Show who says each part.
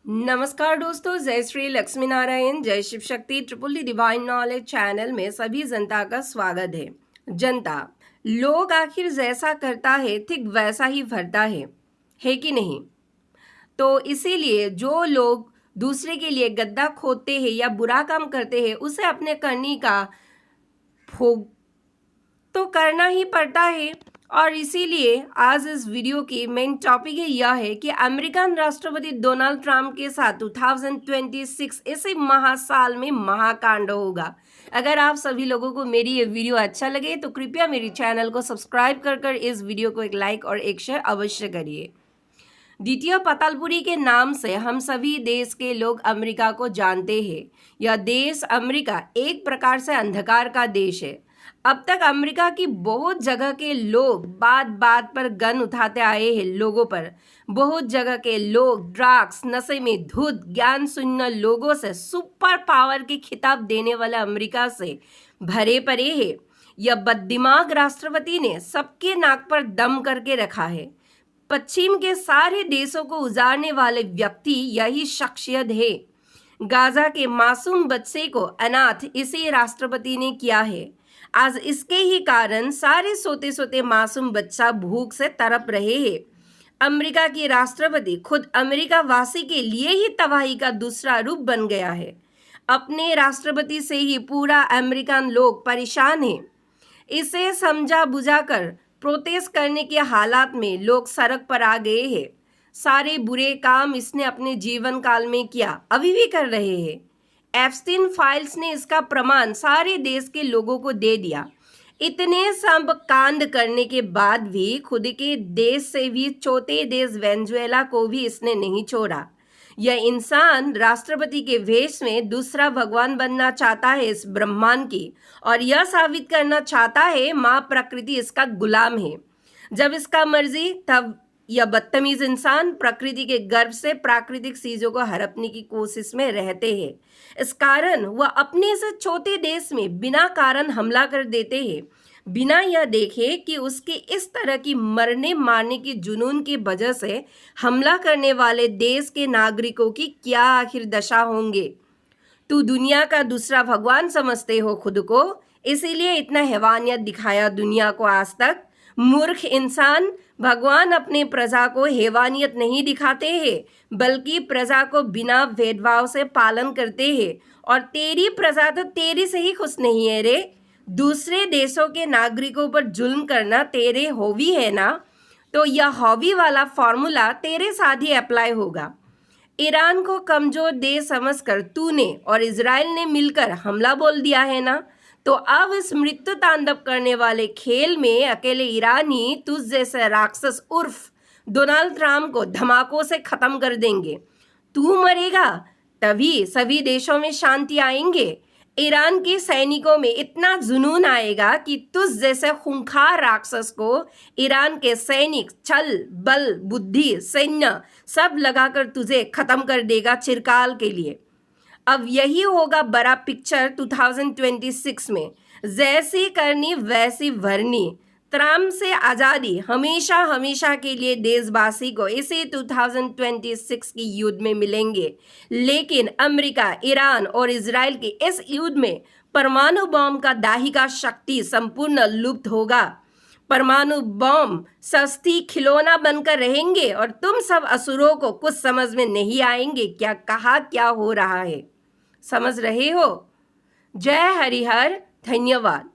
Speaker 1: नमस्कार दोस्तों, जय श्री लक्ष्मी नारायण, जय Shiv Shakti triple D divine knowledge channel में सभी जनता का स्वागत है। जनता, लोग आखिर जैसा करता है ठीक वैसा ही भरता है कि नहीं? तो इसीलिए जो लोग दूसरे के लिए गड्ढा खोदते हैं या बुरा काम करते हैं, उसे अपने करने का भोग तो करना ही पड़ता है। और इसीलिए आज इस वीडियो की मेन टॉपिक यह है कि अमेरिकन राष्ट्रपति डोनाल्ड ट्रंप के साथ 2026 इसी महासाल में महाकांड होगा। अगर आप सभी लोगों को मेरी ये वीडियो अच्छा लगे तो कृपया मेरी चैनल को सब्सक्राइब कर इस वीडियो को एक लाइक और एक शेयर अवश्य करिए। द्वितीय पातालपुरी के नाम से हम सभी देश के लोग अमेरिका को जानते हैं। यह देश अमेरिका एक प्रकार से अंधकार का देश है। अब तक अमेरिका की बहुत जगह के लोग बात बात पर गन उठाते आए हैं लोगों पर। बहुत जगह के लोग ड्रग्स, नशे में धुत, ज्ञान शून्य लोगों से सुपर पावर के खिताब देने वाले अमेरिका से भरे पड़े हैं। यह बददिमाग राष्ट्रपति ने सबके नाक पर दम करके रखा है। पश्चिम के सारे देशों को उजाड़ने वाले व्यक्ति यही शख्सियत है। गाजा के मासूम बच्चे को अनाथ इसी राष्ट्रपति ने किया है। आज इसके ही कारण सारे सोते सोते मासूम बच्चा भूख से तड़प रहे हैं। अमेरिका की राष्ट्रपति खुद अमेरिका वासी के लिए ही तबाही का दूसरा रूप बन गया है। अपने राष्ट्रपति से ही पूरा अमेरिकन लोग परेशान है। इसे समझा बुझाकर प्रोटेस्ट करने के हालात में लोग सड़क पर आ गए हैं। सारे बुरे काम इसने अपने जीवन काल में किया, अभी भी कर रहे हैं। एप्स्टीन फाइल्स ने इसका प्रमाण सारे देश के लोगों को दे दिया। इतने सब कांड करने के बाद भी खुद के देश से भी चौथे देश वेनेजुएला को भी इसने नहीं छोड़ा। यह इंसान राष्ट्रपति के वेश में दूसरा भगवान बनना चाहता है इस ब्रह्मांड की, और यह साबित करना चाहता है माँ प्रकृति इसका गुलाम है। जब इसका मर्जी तब यह बदतमीज इंसान प्रकृति के गर्भ से प्राकृतिक चीजों को हड़पने की कोशिश में रहते हैं। इस कारण वह अपने से छोटे देश में बिना कारण हमला कर देते हैं, बिना यह देखे कि उसके इस तरह की मरने मारने की जुनून की वजह से हमला करने वाले देश के नागरिकों की क्या आखिर दशा होंगे। तू दुनिया का दूसरा भगवान समझते हो खुद को, इसीलिए इतना हैवानियत दिखाया दुनिया को आज तक। मूर्ख इंसान, भगवान अपने प्रजा को हैवानियत नहीं दिखाते हैं, बल्कि प्रजा को बिना भेदभाव से पालन करते हैं। और तेरी प्रजा तो तेरी से ही खुश नहीं है रे। दूसरे देशों के नागरिकों पर जुल्म करना तेरे हॉबी है ना, तो यह हॉबी वाला फॉर्मूला तेरे साथ ही अप्लाई होगा। ईरान को कमजोर देश समझकर तूने और इजराइल ने मिलकर हमला बोल दिया है ना, तो अब इस मृत्यु तांडव करने वाले खेल में अकेले ईरानी तुझ जैसे राक्षस उर्फ डोनाल्ड ट्रंप को धमाकों से खत्म कर देंगे। तू मरेगा तभी सभी देशों में शांति आएंगे। ईरान के सैनिकों में इतना जुनून आएगा कि तुझ जैसे खूंखार राक्षस को ईरान के सैनिक छल बल बुद्धि सैन्य सब लगाकर तुझे खत्म कर देगा चिरकाल के लिए। अब यही होगा बड़ा पिक्चर 2026 में। जैसी करनी वैसी भरनी। ट्रंप से आज़ादी हमेशा हमेशा के लिए देशवासी को इसी 2026 की युद्ध में मिलेंगे। लेकिन अमेरिका, ईरान और इजराइल के इस युद्ध में परमाणु बम का दाहिका शक्ति संपूर्ण लुप्त होगा। परमाणु बम सस्ती खिलौना बनकर रहेंगे और तुम सब असुरों को कुछ समझ में नहीं आएंगे क्या कहा क्या हो रहा है। समझ रहे हो? जय हरिहर, धन्यवाद।